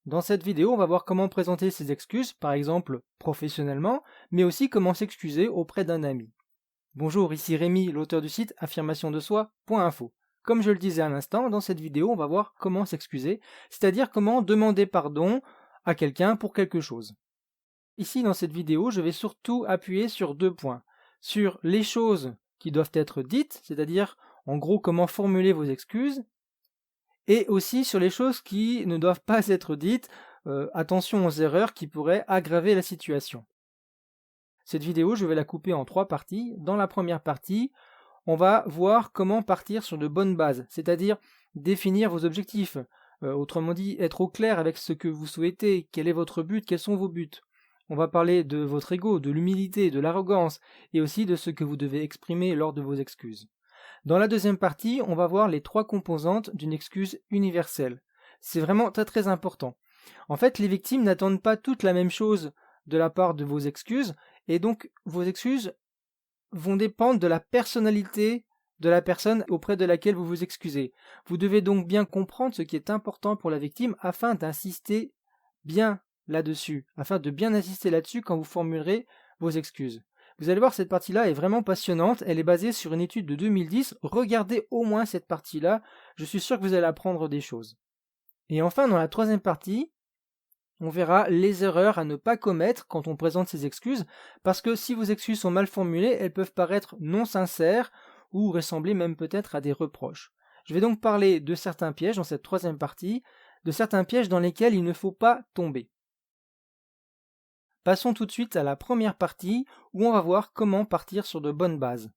Dans cette vidéo, on va voir comment présenter ses excuses, par exemple professionnellement, mais aussi comment s'excuser auprès d'un ami. Bonjour, ici Rémi, l'auteur du site affirmationdesoi.info. Comme je le disais à l'instant, dans cette vidéo, on va voir comment s'excuser, c'est-à-dire comment demander pardon à quelqu'un pour quelque chose. Ici, dans cette vidéo, je vais surtout appuyer sur 2 points. Sur les choses qui doivent être dites, c'est-à-dire en gros comment formuler vos excuses, et aussi sur les choses qui ne doivent pas être dites, attention aux erreurs qui pourraient aggraver la situation. Cette vidéo, je vais la couper en 3 parties. Dans la première partie, on va voir comment partir sur de bonnes bases, c'est-à-dire définir vos objectifs, autrement dit, être au clair avec ce que vous souhaitez, quel est votre but, quels sont vos buts. On va parler de votre ego, de l'humilité, de l'arrogance, et aussi de ce que vous devez exprimer lors de vos excuses. Dans la deuxième partie, on va voir les 3 composantes d'une excuse universelle. C'est vraiment très très important. En fait, les victimes n'attendent pas toutes la même chose de la part de vos excuses, et donc vos excuses vont dépendre de la personnalité de la personne auprès de laquelle vous vous excusez. Vous devez donc bien comprendre ce qui est important pour la victime afin d'insister bien là-dessus, afin de bien insister là-dessus quand vous formulerez vos excuses. Vous allez voir, cette partie-là est vraiment passionnante, elle est basée sur une étude de 2010, regardez au moins cette partie-là, je suis sûr que vous allez apprendre des choses. Et enfin, dans la troisième partie, on verra les erreurs à ne pas commettre quand on présente ses excuses, parce que si vos excuses sont mal formulées, elles peuvent paraître non sincères ou ressembler même peut-être à des reproches. Je vais donc parler de certains pièges dans cette troisième partie, de certains pièges dans lesquels il ne faut pas tomber. Passons tout de suite à la première partie où on va voir comment partir sur de bonnes bases.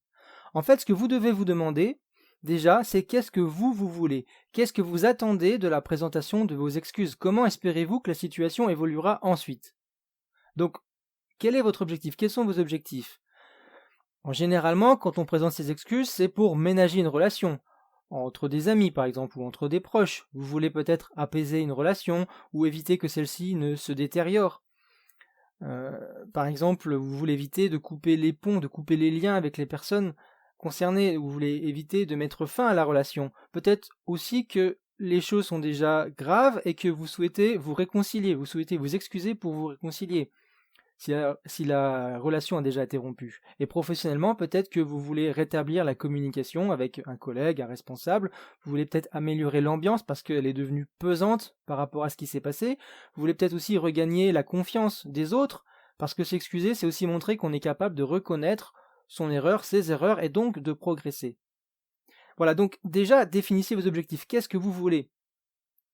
En fait, ce que vous devez vous demander, déjà, c'est qu'est-ce que vous voulez? Qu'est-ce que vous attendez de la présentation de vos excuses? Comment espérez-vous que la situation évoluera ensuite? Donc, quel est votre objectif? Quels sont vos objectifs? Généralement, quand on présente ses excuses, c'est pour ménager une relation, entre des amis par exemple, ou entre des proches. Vous voulez peut-être apaiser une relation, ou éviter que celle-ci ne se détériore. Par exemple, vous voulez éviter de couper les ponts, de couper les liens avec les personnes concernées, vous voulez éviter de mettre fin à la relation. Peut-être aussi que les choses sont déjà graves et que vous souhaitez vous réconcilier, vous souhaitez vous excuser pour vous réconcilier, si la relation a déjà été rompue. Et professionnellement, peut-être que vous voulez rétablir la communication avec un collègue, un responsable, vous voulez peut-être améliorer l'ambiance parce qu'elle est devenue pesante par rapport à ce qui s'est passé, vous voulez peut-être aussi regagner la confiance des autres, parce que s'excuser, c'est aussi montrer qu'on est capable de reconnaître son erreur, ses erreurs, et donc de progresser. Voilà, donc déjà, définissez vos objectifs. Qu'est-ce que vous voulez?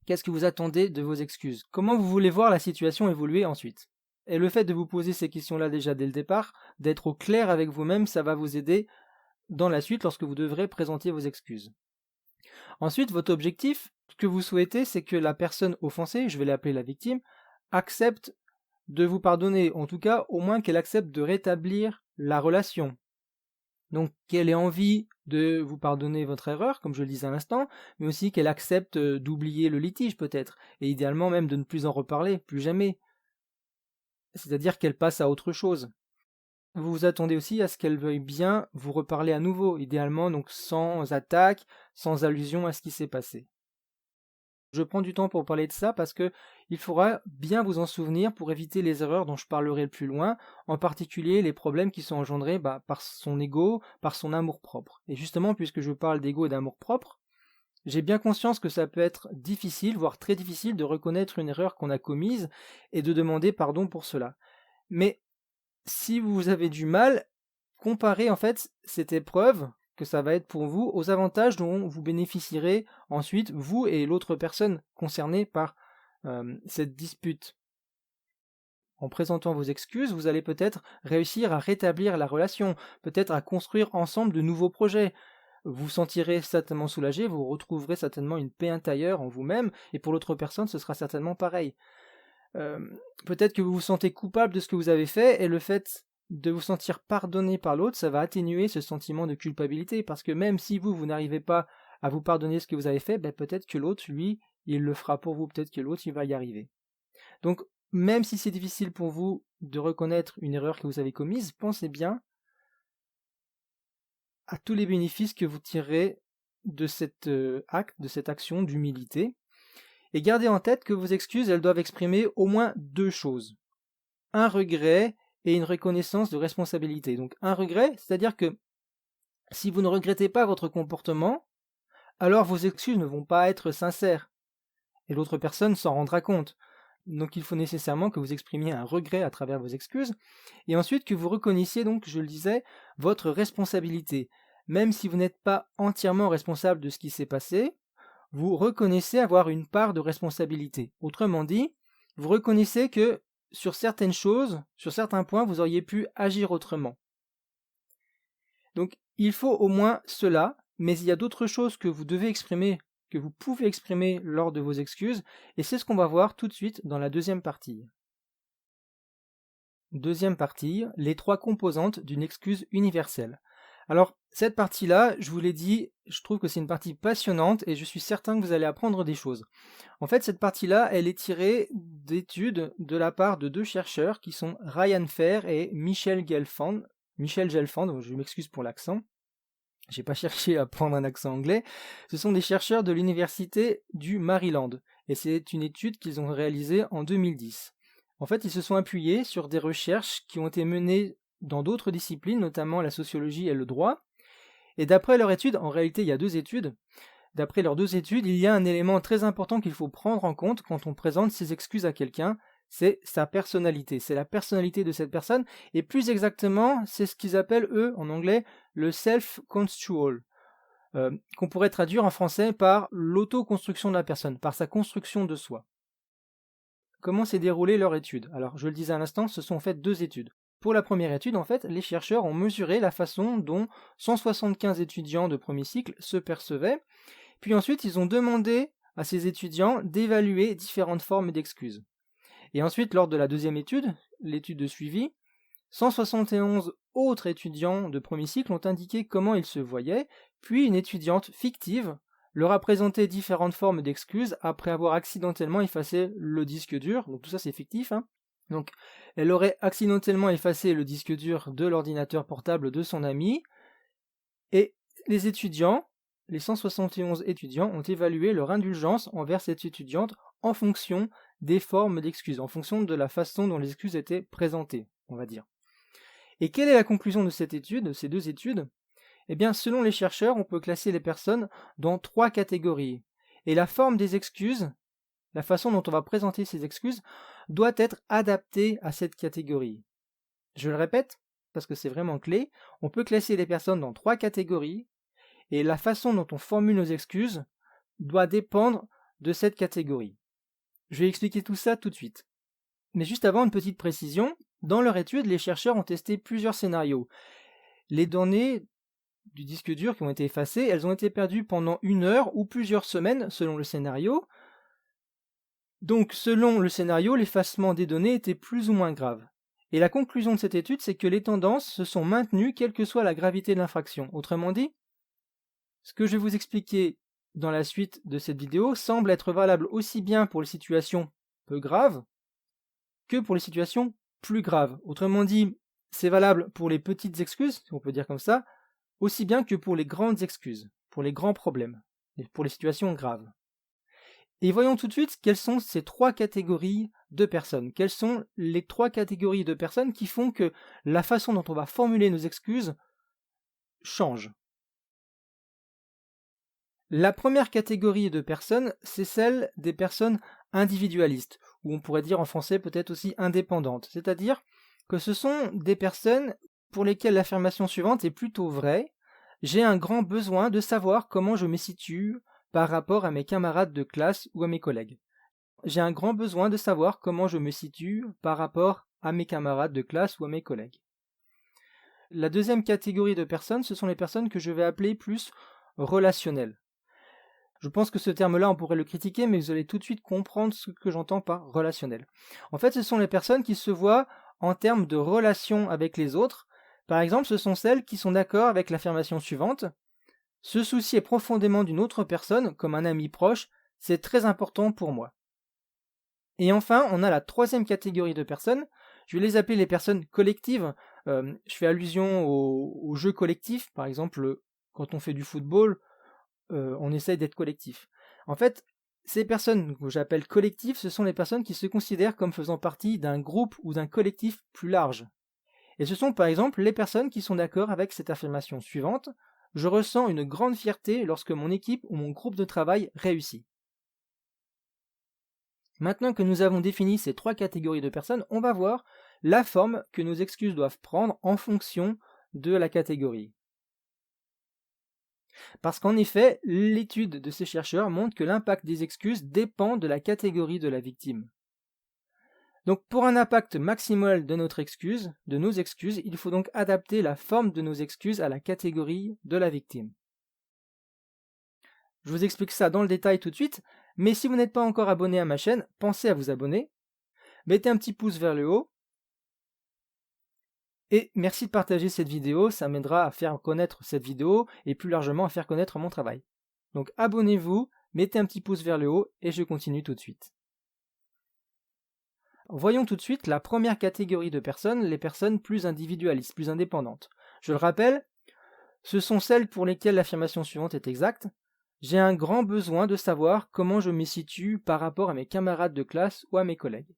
Qu'est-ce que vous attendez de vos excuses? Comment vous voulez voir la situation évoluer ensuite? Et le fait de vous poser ces questions-là déjà dès le départ, d'être au clair avec vous-même, ça va vous aider dans la suite lorsque vous devrez présenter vos excuses. Ensuite, votre objectif, ce que vous souhaitez, c'est que la personne offensée, je vais l'appeler la victime, accepte de vous pardonner, en tout cas au moins qu'elle accepte de rétablir la relation. Donc qu'elle ait envie de vous pardonner votre erreur, comme je le disais à l'instant, mais aussi qu'elle accepte d'oublier le litige peut-être, et idéalement même de ne plus en reparler, plus jamais. C'est-à-dire qu'elle passe à autre chose. Vous vous attendez aussi à ce qu'elle veuille bien vous reparler à nouveau, idéalement donc sans attaque, sans allusion à ce qui s'est passé. Je prends du temps pour parler de ça parce que il faudra bien vous en souvenir pour éviter les erreurs dont je parlerai plus loin, en particulier les problèmes qui sont engendrés par son ego, par son amour-propre. Et justement, puisque je parle d'ego et d'amour-propre, j'ai bien conscience que ça peut être difficile, voire très difficile, de reconnaître une erreur qu'on a commise et de demander pardon pour cela. Mais si vous avez du mal, comparez en fait cette épreuve que ça va être pour vous aux avantages dont vous bénéficierez ensuite, vous et l'autre personne concernée par cette dispute. En présentant vos excuses, vous allez peut-être réussir à rétablir la relation, peut-être à construire ensemble de nouveaux projets. Vous vous sentirez certainement soulagé, vous retrouverez certainement une paix intérieure en vous-même, et pour l'autre personne, ce sera certainement pareil. Peut-être que vous vous sentez coupable de ce que vous avez fait, et le fait de vous sentir pardonné par l'autre, ça va atténuer ce sentiment de culpabilité, parce que même si vous n'arrivez pas à vous pardonner ce que vous avez fait, peut-être que l'autre, lui, il le fera pour vous, peut-être que l'autre, il va y arriver. Donc, même si c'est difficile pour vous de reconnaître une erreur que vous avez commise, pensez bien à tous les bénéfices que vous tirerez de cet acte, de cette action d'humilité. Et gardez en tête que vos excuses, elles doivent exprimer au moins deux choses. Un regret et une reconnaissance de responsabilité. Donc un regret, c'est-à-dire que si vous ne regrettez pas votre comportement, alors vos excuses ne vont pas être sincères. Et l'autre personne s'en rendra compte. Donc il faut nécessairement que vous exprimiez un regret à travers vos excuses, et ensuite que vous reconnaissiez donc, je le disais, votre responsabilité. Même si vous n'êtes pas entièrement responsable de ce qui s'est passé, vous reconnaissez avoir une part de responsabilité. Autrement dit, vous reconnaissez que sur certaines choses, sur certains points, vous auriez pu agir autrement. Donc il faut au moins cela, mais il y a d'autres choses que vous devez exprimer, que vous pouvez exprimer lors de vos excuses, et c'est ce qu'on va voir tout de suite dans la deuxième partie. Deuxième partie, les trois composantes d'une excuse universelle. Alors, cette partie-là, je vous l'ai dit, je trouve que c'est une partie passionnante et je suis certain que vous allez apprendre des choses. En fait, cette partie-là, elle est tirée d'études de la part de deux chercheurs qui sont Ryan Fair et Michel Gelfand. Michel Gelfand, je m'excuse pour l'accent. J'ai pas cherché à prendre un accent anglais. Ce sont des chercheurs de l'université du Maryland et c'est une étude qu'ils ont réalisée en 2010. En fait, ils se sont appuyés sur des recherches qui ont été menées dans d'autres disciplines, notamment la sociologie et le droit. Et d'après leur étude, en réalité il y a deux études, d'après leurs deux études, il y a un élément très important qu'il faut prendre en compte quand on présente ses excuses à quelqu'un, c'est sa personnalité, c'est la personnalité de cette personne, et plus exactement, c'est ce qu'ils appellent, eux, en anglais, le self-construal, qu'on pourrait traduire en français par l'auto-construction de la personne, par sa construction de soi. Comment s'est déroulée leur étude? Alors, je le disais à l'instant, ce sont en fait deux études. Pour la première étude, en fait, les chercheurs ont mesuré la façon dont 175 étudiants de premier cycle se percevaient, puis ensuite ils ont demandé à ces étudiants d'évaluer différentes formes d'excuses. Et ensuite, lors de la deuxième étude, l'étude de suivi, 171 autres étudiants de premier cycle ont indiqué comment ils se voyaient, puis une étudiante fictive leur a présenté différentes formes d'excuses après avoir accidentellement effacé le disque dur. Donc tout ça c'est fictif, hein. Donc elle aurait accidentellement effacé le disque dur de l'ordinateur portable de son ami, et les étudiants, les 171 étudiants, ont évalué leur indulgence envers cette étudiante en fonction des formes d'excuses, en fonction de la façon dont les excuses étaient présentées, on va dire. Et quelle est la conclusion de cette étude, de ces deux études? Eh bien, selon les chercheurs, on peut classer les personnes dans trois catégories. Et la forme des excuses, la façon dont on va présenter ces excuses, doit être adaptée à cette catégorie. Je le répète, parce que c'est vraiment clé, on peut classer les personnes dans trois catégories, et la façon dont on formule nos excuses doit dépendre de cette catégorie. Je vais expliquer tout ça tout de suite. Mais juste avant, une petite précision, dans leur étude, les chercheurs ont testé plusieurs scénarios. Les données du disque dur qui ont été effacées, elles ont été perdues pendant 1 heure ou plusieurs semaines selon le scénario. Donc selon le scénario, l'effacement des données était plus ou moins grave. Et la conclusion de cette étude, c'est que les tendances se sont maintenues quelle que soit la gravité de l'infraction. Autrement dit, ce que je vais vous expliquer dans la suite de cette vidéo semble être valable aussi bien pour les situations peu graves que pour les situations plus graves. Autrement dit, c'est valable pour les petites excuses, si on peut dire comme ça, aussi bien que pour les grandes excuses, pour les grands problèmes, et pour les situations graves. Et voyons tout de suite quelles sont ces trois catégories de personnes. Quelles sont les trois catégories de personnes qui font que la façon dont on va formuler nos excuses change. La première catégorie de personnes, c'est celle des personnes individualistes, ou on pourrait dire en français peut-être aussi indépendantes, c'est-à-dire que ce sont des personnes pour lesquelles l'affirmation suivante est plutôt vraie: j'ai un grand besoin de savoir comment je me situe par rapport à mes camarades de classe ou à mes collègues. J'ai un grand besoin de savoir comment je me situe par rapport à mes camarades de classe ou à mes collègues. La deuxième catégorie de personnes, ce sont les personnes que je vais appeler plus relationnelles. Je pense que ce terme-là, on pourrait le critiquer, mais vous allez tout de suite comprendre ce que j'entends par relationnel. En fait, ce sont les personnes qui se voient en termes de relation avec les autres. Par exemple, ce sont celles qui sont d'accord avec l'affirmation suivante: se soucier profondément d'une autre personne, comme un ami proche, c'est très important pour moi. Et enfin, on a la troisième catégorie de personnes. Je vais les appeler les personnes collectives. Je fais allusion au jeu collectif. Par exemple, quand on fait du football, on essaye d'être collectif. En fait, Ces personnes que j'appelle collectives, ce sont les personnes qui se considèrent comme faisant partie d'un groupe ou d'un collectif plus large. Et ce sont par exemple les personnes qui sont d'accord avec cette affirmation suivante: je ressens une grande fierté lorsque mon équipe ou mon groupe de travail réussit. Maintenant que nous avons défini ces 3 catégories de personnes, on va voir la forme que nos excuses doivent prendre en fonction de la catégorie. Parce qu'en effet, l'étude de ces chercheurs montre que l'impact des excuses dépend de la catégorie de la victime. Donc pour un impact maximal de nos excuses, il faut donc adapter la forme de nos excuses à la catégorie de la victime. Je vous explique ça dans le détail tout de suite, mais si vous n'êtes pas encore abonné à ma chaîne, pensez à vous abonner, mettez un petit pouce vers le haut, et merci de partager cette vidéo, ça m'aidera à faire connaître cette vidéo et plus largement à faire connaître mon travail. Donc abonnez-vous, mettez un petit pouce vers le haut et je continue tout de suite. Voyons tout de suite la première catégorie de personnes, les personnes plus individualistes, plus indépendantes. Je le rappelle, ce sont celles pour lesquelles l'affirmation suivante est exacte. J'ai un grand besoin de savoir comment je me situe par rapport à mes camarades de classe ou à mes collègues.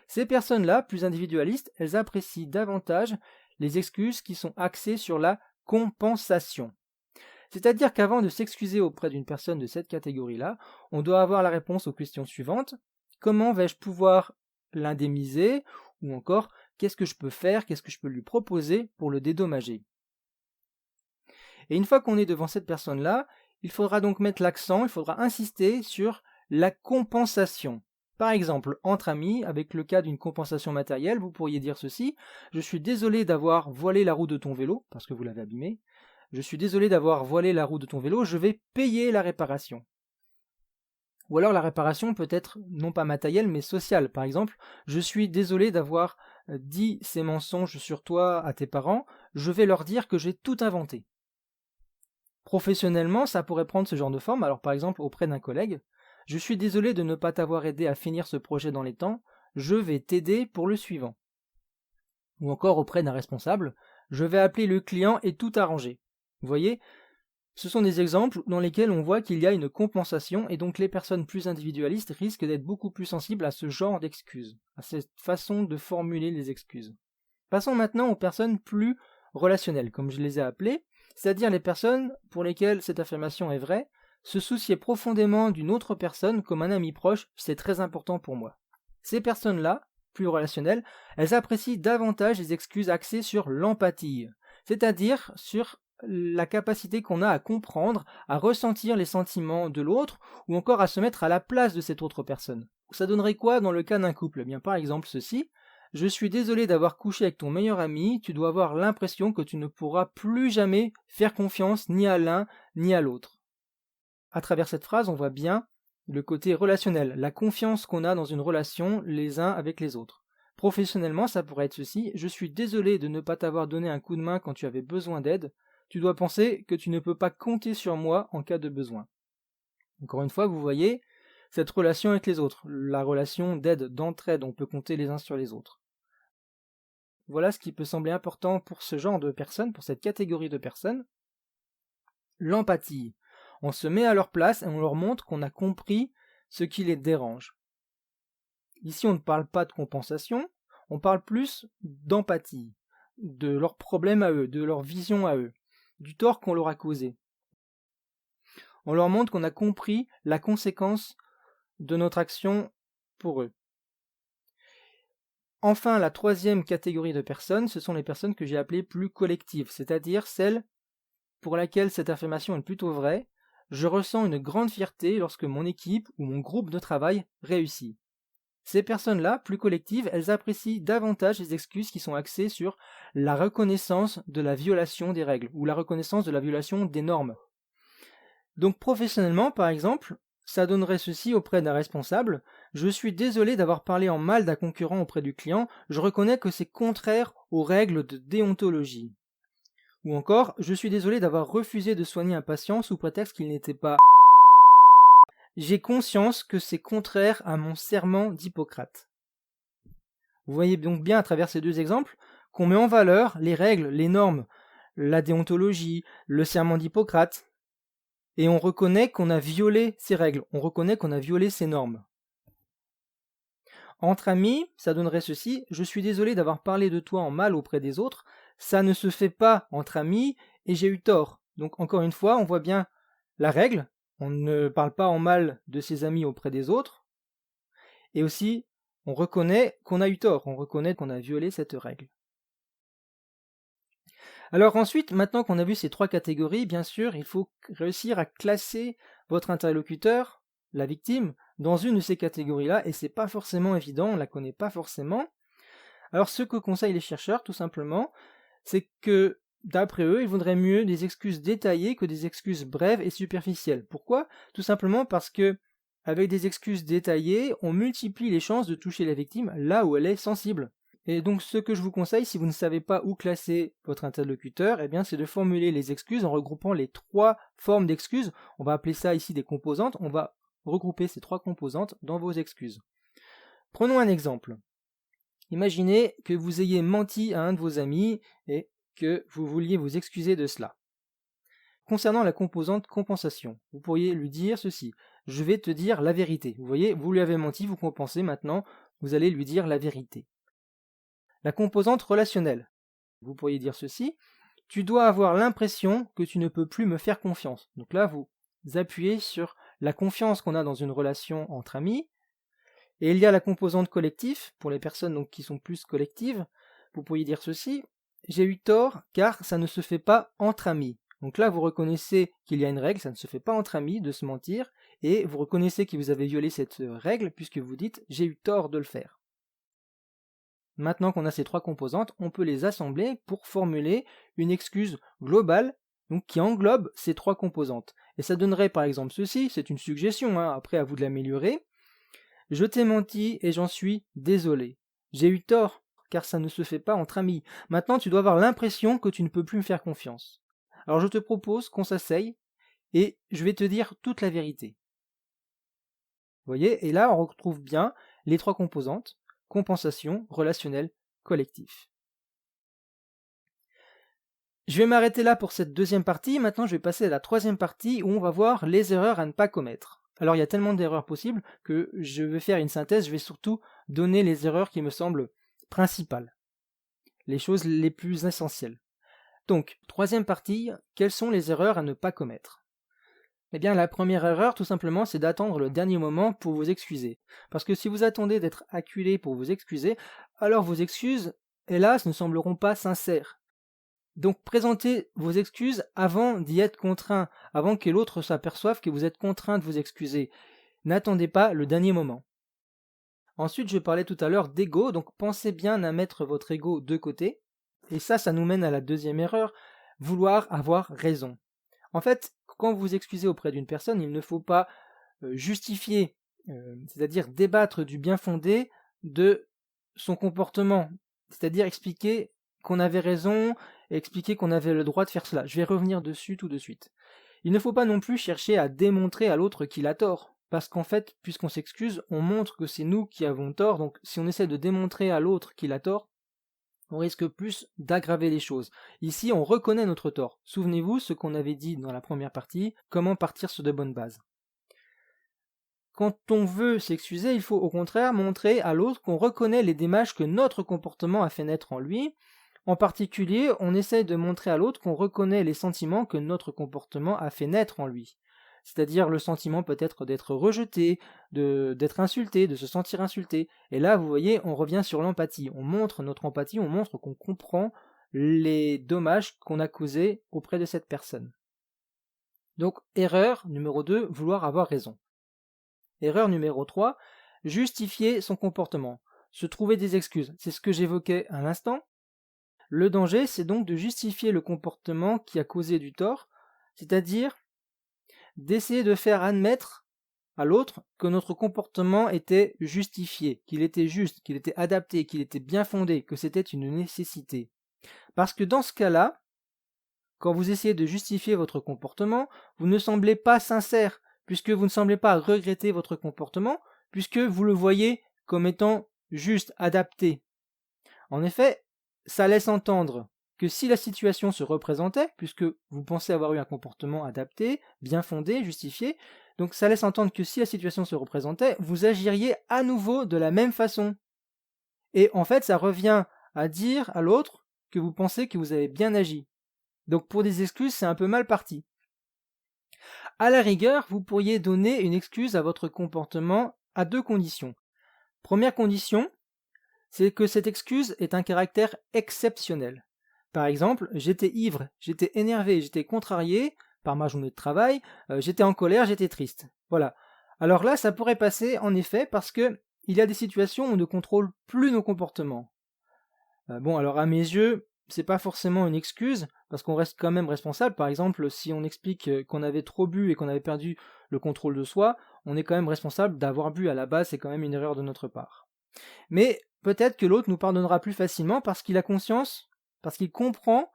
Ces personnes-là, plus individualistes, elles apprécient davantage les excuses qui sont axées sur la compensation. C'est-à-dire qu'avant de s'excuser auprès d'une personne de cette catégorie-là, on doit avoir la réponse aux questions suivantes. Comment vais-je pouvoir l'indemniser? Ou encore, qu'est-ce que je peux faire? Qu'est-ce que je peux lui proposer pour le dédommager? Et une fois qu'on est devant cette personne-là, il faudra donc mettre l'accent, il faudra insister sur la compensation. Par exemple, entre amis, avec le cas d'une compensation matérielle, vous pourriez dire ceci: je suis désolé d'avoir voilé la roue de ton vélo, parce que vous l'avez abîmé. Je suis désolé d'avoir voilé la roue de ton vélo, je vais payer la réparation. Ou alors la réparation peut être non pas matérielle, mais sociale. Par exemple, je suis désolé d'avoir dit ces mensonges sur toi à tes parents, je vais leur dire que j'ai tout inventé. Professionnellement, ça pourrait prendre ce genre de forme, alors par exemple auprès d'un collègue: je suis désolé de ne pas t'avoir aidé à finir ce projet dans les temps, je vais t'aider pour le suivant. Ou encore auprès d'un responsable: je vais appeler le client et tout arranger. Vous voyez, ce sont des exemples dans lesquels on voit qu'il y a une compensation et donc les personnes plus individualistes risquent d'être beaucoup plus sensibles à ce genre d'excuses, à cette façon de formuler les excuses. Passons maintenant aux personnes plus relationnelles, comme je les ai appelées, c'est-à-dire les personnes pour lesquelles cette affirmation est vraie: se soucier profondément d'une autre personne comme un ami proche, c'est très important pour moi. Ces personnes-là, plus relationnelles, elles apprécient davantage les excuses axées sur l'empathie, c'est-à-dire sur la capacité qu'on a à comprendre, à ressentir les sentiments de l'autre, ou encore à se mettre à la place de cette autre personne. Ça donnerait quoi dans le cas d'un couple? Eh bien, par exemple ceci: je suis désolé d'avoir couché avec ton meilleur ami, tu dois avoir l'impression que tu ne pourras plus jamais faire confiance ni à l'un ni à l'autre. À travers cette phrase, on voit bien le côté relationnel, la confiance qu'on a dans une relation les uns avec les autres. Professionnellement, ça pourrait être ceci: je suis désolé de ne pas t'avoir donné un coup de main quand tu avais besoin d'aide, tu dois penser que tu ne peux pas compter sur moi en cas de besoin. Encore une fois, vous voyez cette relation avec les autres, la relation d'aide, d'entraide, on peut compter les uns sur les autres. Voilà ce qui peut sembler important pour ce genre de personnes, pour cette catégorie de personnes. L'empathie. On se met à leur place et on leur montre qu'on a compris ce qui les dérange. Ici, on ne parle pas de compensation, on parle plus d'empathie, de leurs problèmes à eux, de leur vision à eux, du tort qu'on leur a causé. On leur montre qu'on a compris la conséquence de notre action pour eux. Enfin, la troisième catégorie de personnes, ce sont les personnes que j'ai appelées plus collectives, c'est-à-dire celles pour lesquelles cette affirmation est plutôt vraie: je ressens une grande fierté lorsque mon équipe ou mon groupe de travail réussit. Ces personnes-là, plus collectives, elles apprécient davantage les excuses qui sont axées sur la reconnaissance de la violation des règles ou la reconnaissance de la violation des normes. Donc professionnellement, par exemple, ça donnerait ceci auprès d'un responsable: je suis désolé d'avoir parlé en mal d'un concurrent auprès du client, je reconnais que c'est contraire aux règles de déontologie. Ou encore: je suis désolé d'avoir refusé de soigner un patient sous prétexte qu'il n'était pas. J'ai conscience que c'est contraire à mon serment d'Hippocrate. Vous voyez donc bien à travers ces deux exemples qu'on met en valeur les règles, les normes, la déontologie, le serment d'Hippocrate. et on reconnaît qu'on a violé ces règles, on reconnaît qu'on a violé ces normes. Entre amis, ça donnerait ceci: je suis désolé d'avoir parlé de toi en mal auprès des autres, ça ne se fait pas entre amis et j'ai eu tort. Donc encore une fois, on voit bien la règle, on ne parle pas en mal de ses amis auprès des autres, et aussi on reconnaît qu'on a eu tort, on reconnaît qu'on a violé cette règle. Alors ensuite, maintenant qu'on a vu ces trois catégories, bien sûr, il faut réussir à classer votre interlocuteur, la victime, dans une de ces catégories-là, et c'est pas forcément évident, on la connaît pas forcément. Alors ce que conseillent les chercheurs, tout simplement, c'est que, d'après eux, il vaudrait mieux des excuses détaillées que des excuses brèves et superficielles. Pourquoi? Tout simplement parce que, avec des excuses détaillées, on multiplie les chances de toucher la victime là où elle est sensible. Et donc ce que je vous conseille, si vous ne savez pas où classer votre interlocuteur, eh bien c'est de formuler les excuses en regroupant les trois formes d'excuses. On va appeler ça ici des composantes. On va regrouper ces trois composantes dans vos excuses. Prenons un exemple. Imaginez que vous ayez menti à un de vos amis et que vous vouliez vous excuser de cela. Concernant la composante compensation, vous pourriez lui dire ceci: je vais te dire la vérité. Vous voyez, vous lui avez menti, vous compensez, maintenant vous allez lui dire la vérité. La composante relationnelle, vous pourriez dire ceci: tu dois avoir l'impression que tu ne peux plus me faire confiance. Donc là, vous appuyez sur la confiance qu'on a dans une relation entre amis. Et il y a la composante collective, pour les personnes donc, qui sont plus collectives, vous pourriez dire ceci: j'ai eu tort car ça ne se fait pas entre amis. Donc là, vous reconnaissez qu'il y a une règle, ça ne se fait pas entre amis de se mentir, et vous reconnaissez que vous avez violé cette règle puisque vous dites j'ai eu tort de le faire. Maintenant qu'on a ces trois composantes, on peut les assembler pour formuler une excuse globale donc qui englobe ces trois composantes. Et ça donnerait par exemple ceci, c'est une suggestion, après à vous de l'améliorer: je t'ai menti et j'en suis désolé. J'ai eu tort, car ça ne se fait pas entre amis. Maintenant, tu dois avoir l'impression que tu ne peux plus me faire confiance. Alors je te propose qu'on s'asseye et je vais te dire toute la vérité. Vous voyez, et là on retrouve bien les trois composantes: compensation, relationnel, collectif. Je vais m'arrêter là pour cette deuxième partie. Maintenant, je vais passer à la troisième partie où on va voir les erreurs à ne pas commettre. Alors, il y a tellement d'erreurs possibles que je vais faire une synthèse. Je vais surtout donner les erreurs qui me semblent principales, les choses les plus essentielles. Donc, troisième partie, quelles sont les erreurs à ne pas commettre? Eh bien, la première erreur, tout simplement, c'est d'attendre le dernier moment pour vous excuser. Parce que si vous attendez d'être acculé pour vous excuser, alors vos excuses, hélas, ne sembleront pas sincères. Donc présentez vos excuses avant d'y être contraint, avant que l'autre s'aperçoive que vous êtes contraint de vous excuser. N'attendez pas le dernier moment. Ensuite, je parlais tout à l'heure d'ego, donc pensez bien à mettre votre ego de côté. Et ça nous mène à la deuxième erreur: vouloir avoir raison. En fait, quand vous excusez auprès d'une personne, il ne faut pas justifier, c'est-à-dire débattre du bien fondé de son comportement, c'est-à-dire expliquer qu'on avait raison et expliquer qu'on avait le droit de faire cela. Je vais revenir dessus tout de suite. Il ne faut pas non plus chercher à démontrer à l'autre qu'il a tort, parce qu'en fait, puisqu'on s'excuse, on montre que c'est nous qui avons tort, donc si on essaie de démontrer à l'autre qu'il a tort, on risque plus d'aggraver les choses. Ici, on reconnaît notre tort. Souvenez-vous ce qu'on avait dit dans la première partie, comment partir sur de bonnes bases. Quand on veut s'excuser, il faut au contraire montrer à l'autre qu'on reconnaît les dommages que notre comportement a fait naître en lui. En particulier, on essaie de montrer à l'autre qu'on reconnaît les sentiments que notre comportement a fait naître en lui. C'est-à-dire le sentiment peut-être d'être rejeté, d'être insulté, de se sentir insulté. Et là, vous voyez, on revient sur l'empathie. On montre notre empathie, on montre qu'on comprend les dommages qu'on a causés auprès de cette personne. Donc, erreur numéro 2, vouloir avoir raison. Erreur numéro 3, justifier son comportement, se trouver des excuses. C'est ce que j'évoquais à l'instant. Le danger, c'est donc de justifier le comportement qui a causé du tort, c'est-à-dire d'essayer de faire admettre à l'autre que notre comportement était justifié, qu'il était juste, qu'il était adapté, qu'il était bien fondé, que c'était une nécessité. Parce que dans ce cas-là, quand vous essayez de justifier votre comportement, vous ne semblez pas sincère, puisque vous ne semblez pas regretter votre comportement, puisque vous le voyez comme étant juste, adapté. En effet, ça laisse entendre que si la situation se représentait, puisque vous pensez avoir eu un comportement adapté, bien fondé, justifié, donc ça laisse entendre que si la situation se représentait, vous agiriez à nouveau de la même façon. Et en fait, ça revient à dire à l'autre que vous pensez que vous avez bien agi. Donc pour des excuses, c'est un peu mal parti. À la rigueur, vous pourriez donner une excuse à votre comportement à 2 conditions. Première condition, c'est que cette excuse ait un caractère exceptionnel. Par exemple, j'étais ivre, j'étais énervé, j'étais contrarié par ma journée de travail, j'étais en colère, j'étais triste. Voilà. Alors là, ça pourrait passer en effet parce que il y a des situations où on ne contrôle plus nos comportements. Bon, alors à mes yeux, c'est pas forcément une excuse, parce qu'on reste quand même responsable. Par exemple, si on explique qu'on avait trop bu et qu'on avait perdu le contrôle de soi, on est quand même responsable d'avoir bu. À la base, c'est quand même une erreur de notre part. Mais peut-être que l'autre nous pardonnera plus facilement parce qu'il a conscience, parce qu'il comprend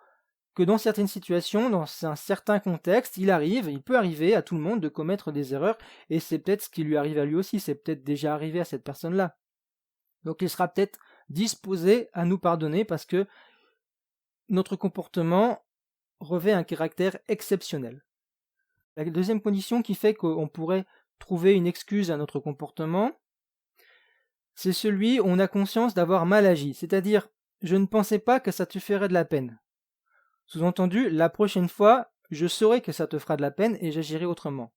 que dans certaines situations, dans un certain contexte, il peut arriver à tout le monde de commettre des erreurs, et c'est peut-être ce qui lui arrive à lui aussi, c'est peut-être déjà arrivé à cette personne-là. Donc il sera peut-être disposé à nous pardonner parce que notre comportement revêt un caractère exceptionnel. La deuxième condition qui fait qu'on pourrait trouver une excuse à notre comportement, c'est celui où on a conscience d'avoir mal agi, c'est-à-dire je ne pensais pas que ça te ferait de la peine. Sous-entendu, la prochaine fois, je saurai que ça te fera de la peine et j'agirai autrement.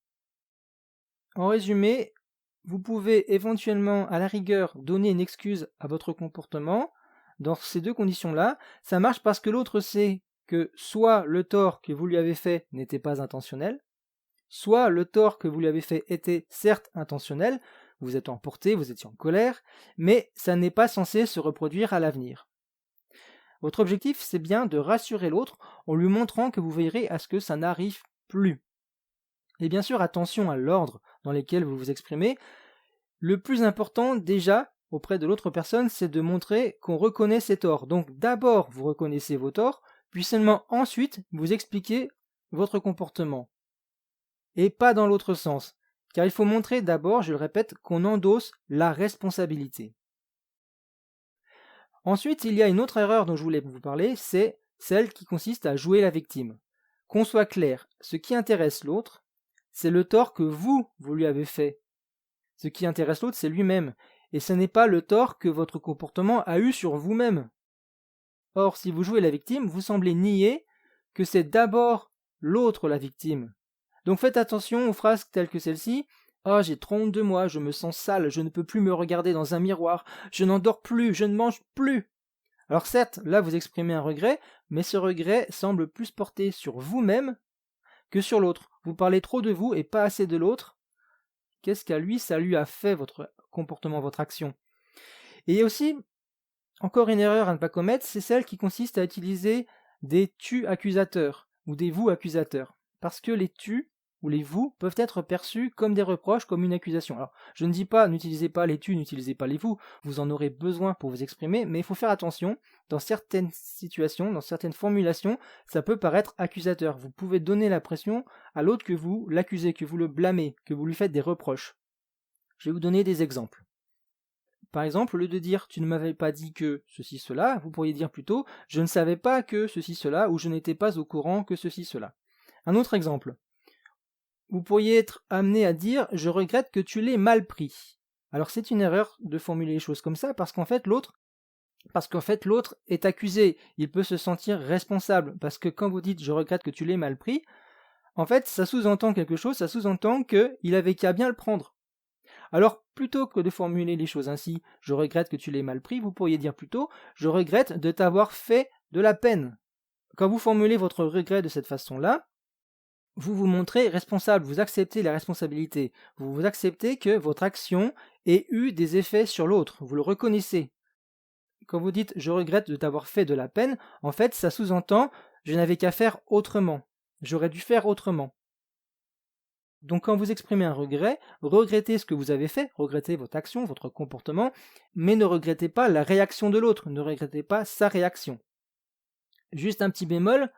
En résumé, vous pouvez éventuellement, à la rigueur, donner une excuse à votre comportement. Dans ces 2 conditions-là, ça marche parce que l'autre sait que soit le tort que vous lui avez fait n'était pas intentionnel, soit le tort que vous lui avez fait était certes intentionnel, vous êtes emporté, vous étiez en colère, mais ça n'est pas censé se reproduire à l'avenir. Votre objectif, c'est bien de rassurer l'autre en lui montrant que vous veillerez à ce que ça n'arrive plus. Et bien sûr, attention à l'ordre dans lequel vous vous exprimez. Le plus important, déjà, auprès de l'autre personne, c'est de montrer qu'on reconnaît ses torts. Donc d'abord, vous reconnaissez vos torts, puis seulement ensuite, vous expliquez votre comportement. Et pas dans l'autre sens. Car il faut montrer d'abord, je le répète, qu'on endosse la responsabilité. Ensuite, il y a une autre erreur dont je voulais vous parler, c'est celle qui consiste à jouer la victime. Qu'on soit clair, ce qui intéresse l'autre, c'est le tort que vous lui avez fait. Ce qui intéresse l'autre, c'est lui-même, et ce n'est pas le tort que votre comportement a eu sur vous-même. Or, si vous jouez la victime, vous semblez nier que c'est d'abord l'autre la victime. Donc faites attention aux phrases telles que celle-ci. « Oh, j'ai trop honte de moi, je me sens sale, je ne peux plus me regarder dans un miroir, je n'endors plus, je ne mange plus. » Alors certes, là vous exprimez un regret, mais ce regret semble plus porté sur vous-même que sur l'autre. Vous parlez trop de vous et pas assez de l'autre. Qu'est-ce qu'à lui, ça lui a fait, votre comportement, votre action? Et il y a aussi, encore une erreur à ne pas commettre, c'est celle qui consiste à utiliser des tu accusateurs ou des vous accusateurs. Parce que les tu ou les vous peuvent être perçus comme des reproches, comme une accusation. Alors, je ne dis pas n'utilisez pas les tu, n'utilisez pas les vous en aurez besoin pour vous exprimer, mais il faut faire attention, dans certaines situations, dans certaines formulations, ça peut paraître accusateur. Vous pouvez donner l'impression à l'autre que vous l'accusez, que vous le blâmez, que vous lui faites des reproches. Je vais vous donner des exemples. Par exemple, au lieu de dire « tu ne m'avais pas dit que ceci, cela », vous pourriez dire plutôt « je ne savais pas que ceci, cela » ou « je n'étais pas au courant que ceci, cela ». Un autre exemple. Vous pourriez être amené à dire « je regrette que tu l'aies mal pris ». Alors c'est une erreur de formuler les choses comme ça parce qu'en fait l'autre est accusé, il peut se sentir responsable parce que quand vous dites « je regrette que tu l'aies mal pris », en fait ça sous-entend quelque chose, ça sous-entend qu'il avait qu'à bien le prendre. Alors plutôt que de formuler les choses ainsi « je regrette que tu l'aies mal pris », vous pourriez dire plutôt « je regrette de t'avoir fait de la peine ». Quand vous formulez votre regret de cette façon-là, vous vous montrez responsable, vous acceptez la responsabilité, vous acceptez que votre action ait eu des effets sur l'autre, vous le reconnaissez. Quand vous dites « je regrette de t'avoir fait de la peine », en fait ça sous-entend « je n'avais qu'à faire autrement, j'aurais dû faire autrement ». Donc quand vous exprimez un regret, regrettez ce que vous avez fait, regrettez votre action, votre comportement, mais ne regrettez pas la réaction de l'autre, ne regrettez pas sa réaction. Juste un petit bémol,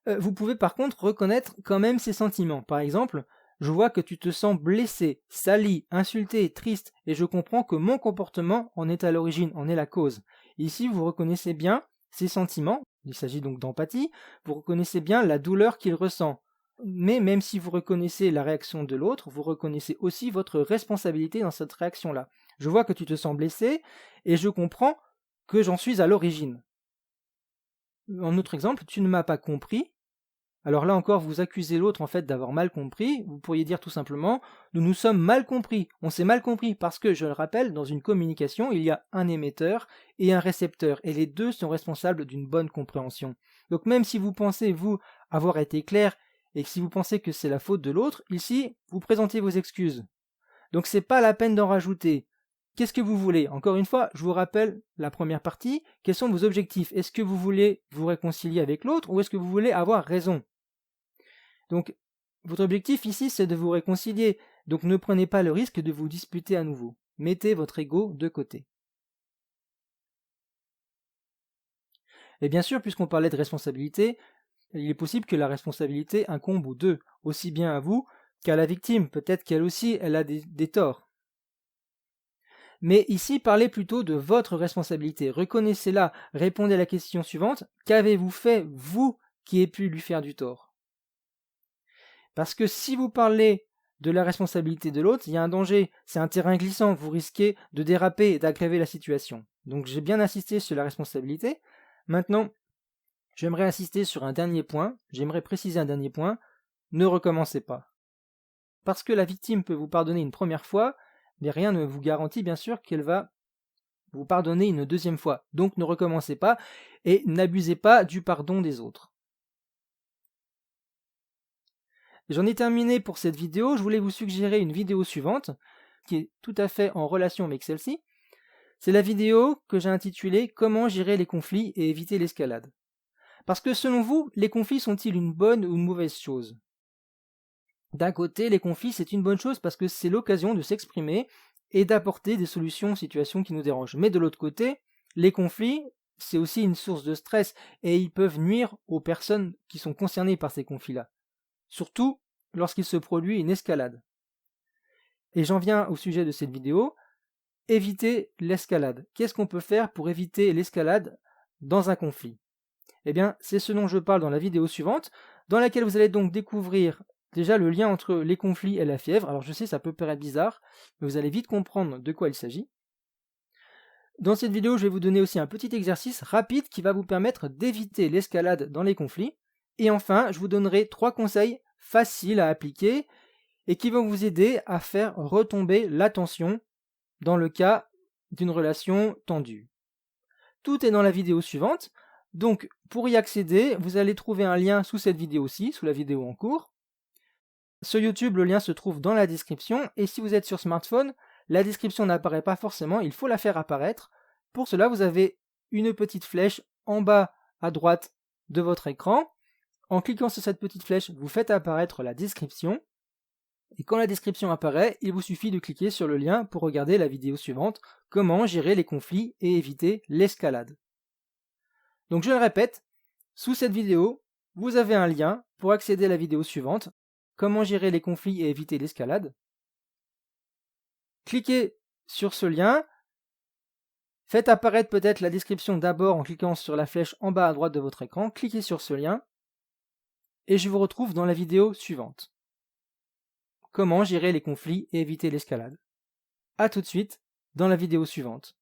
vous pouvez par contre reconnaître quand même ses sentiments. Par exemple, je vois que tu te sens blessé, sali, insulté, triste, et je comprends que mon comportement en est à l'origine, en est la cause. Ici, vous reconnaissez bien ces sentiments, il s'agit donc d'empathie, vous reconnaissez bien la douleur qu'il ressent. Mais même si vous reconnaissez la réaction de l'autre, vous reconnaissez aussi votre responsabilité dans cette réaction-là. Je vois que tu te sens blessé et je comprends que j'en suis à l'origine. En autre exemple, tu ne m'as pas compris. Alors là encore, vous accusez l'autre en fait d'avoir mal compris. Vous pourriez dire tout simplement, nous nous sommes mal compris. On s'est mal compris parce que, je le rappelle, dans une communication, il y a un émetteur et un récepteur et les deux sont responsables d'une bonne compréhension. Donc même si vous pensez, vous, avoir été clair et que si vous pensez que c'est la faute de l'autre, ici, vous présentez vos excuses. Donc c'est pas la peine d'en rajouter. Qu'est-ce que vous voulez? Encore une fois, je vous rappelle la première partie. Quels sont vos objectifs? Est-ce que vous voulez vous réconcilier avec l'autre ou est-ce que vous voulez avoir raison? Donc, votre objectif ici, c'est de vous réconcilier. Donc ne prenez pas le risque de vous disputer à nouveau. Mettez votre ego de côté. Et bien sûr, puisqu'on parlait de responsabilité, il est possible que la responsabilité incombe aux deux, aussi bien à vous qu'à la victime. Peut-être qu'elle aussi, elle a des torts. Mais ici, parlez plutôt de votre responsabilité. Reconnaissez-la. Répondez à la question suivante. Qu'avez-vous fait, vous, qui ait pu lui faire du tort? Parce que si vous parlez de la responsabilité de l'autre, il y a un danger. C'est un terrain glissant. Vous risquez de déraper et d'aggraver la situation. Donc j'ai bien insisté sur la responsabilité. Maintenant, j'aimerais insister sur un dernier point. J'aimerais préciser un dernier point. Ne recommencez pas. Parce que la victime peut vous pardonner une première fois, mais rien ne vous garantit bien sûr qu'elle va vous pardonner une deuxième fois. Donc ne recommencez pas et n'abusez pas du pardon des autres. J'en ai terminé pour cette vidéo. Je voulais vous suggérer une vidéo suivante qui est tout à fait en relation avec celle-ci. C'est la vidéo que j'ai intitulée « Comment gérer les conflits et éviter l'escalade ». Parce que selon vous, les conflits sont-ils une bonne ou une mauvaise chose? D'un côté, les conflits c'est une bonne chose parce que c'est l'occasion de s'exprimer et d'apporter des solutions aux situations qui nous dérangent. Mais de l'autre côté, les conflits, c'est aussi une source de stress et ils peuvent nuire aux personnes qui sont concernées par ces conflits-là. Surtout lorsqu'il se produit une escalade. Et j'en viens au sujet de cette vidéo, éviter l'escalade. Qu'est-ce qu'on peut faire pour éviter l'escalade dans un conflit? Eh bien, c'est ce dont je parle dans la vidéo suivante, dans laquelle vous allez donc découvrir déjà le lien entre les conflits et la fièvre. Alors je sais, ça peut paraître bizarre, mais vous allez vite comprendre de quoi il s'agit. Dans cette vidéo, je vais vous donner aussi un petit exercice rapide qui va vous permettre d'éviter l'escalade dans les conflits. Et enfin, je vous donnerai 3 conseils faciles à appliquer et qui vont vous aider à faire retomber la tension dans le cas d'une relation tendue. Tout est dans la vidéo suivante. Donc, pour y accéder, vous allez trouver un lien sous cette vidéo-ci, sous la vidéo en cours. Sur YouTube, le lien se trouve dans la description. Et si vous êtes sur smartphone, la description n'apparaît pas forcément, il faut la faire apparaître. Pour cela, vous avez une petite flèche en bas à droite de votre écran. En cliquant sur cette petite flèche, vous faites apparaître la description. Et quand la description apparaît, il vous suffit de cliquer sur le lien pour regarder la vidéo suivante, comment gérer les conflits et éviter l'escalade. Donc je le répète, sous cette vidéo, vous avez un lien pour accéder à la vidéo suivante, comment gérer les conflits et éviter l'escalade. Cliquez sur ce lien, faites apparaître peut-être la description d'abord en cliquant sur la flèche en bas à droite de votre écran, cliquez sur ce lien, et je vous retrouve dans la vidéo suivante. Comment gérer les conflits et éviter l'escalade. A tout de suite dans la vidéo suivante.